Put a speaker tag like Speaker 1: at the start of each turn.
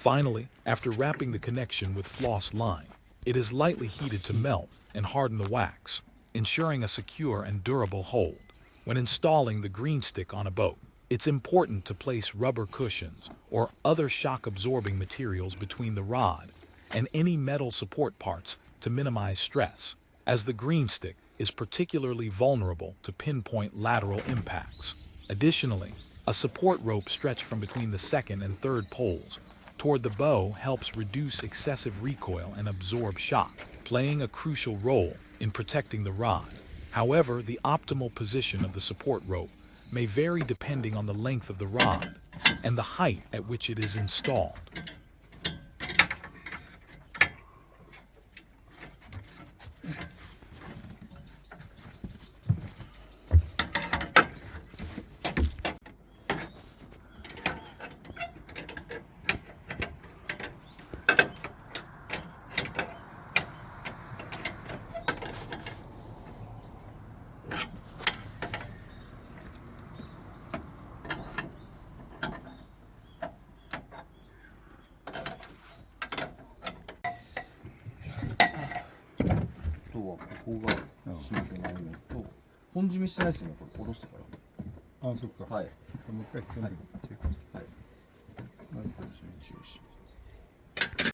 Speaker 1: Finally, after wrapping the connection with floss line, it is lightly heated to melt and harden the wax, ensuring a secure and durable hold. When installing the Greenstick on a boat, it's important to place rubber cushions or other shock-absorbing materials between the rod and any metal support parts to minimize stress, as the Greenstick is particularly vulnerable to pinpoint lateral impacts. Additionally, a support rope stretched from between the second and third poles toward the bow helps reduce excessive recoil and absorb shock, playing a crucial role in protecting the rod. However, the optimal position of the support rope may vary depending on the length of the rod and the height at which it is installed.
Speaker 2: ここが締めてないのと、本締めしてないですよね、これ、下ろしてから。
Speaker 3: あ、そっか。
Speaker 2: はい。
Speaker 3: もう一回全部チェックして。
Speaker 2: はい。はい。本締め注意します。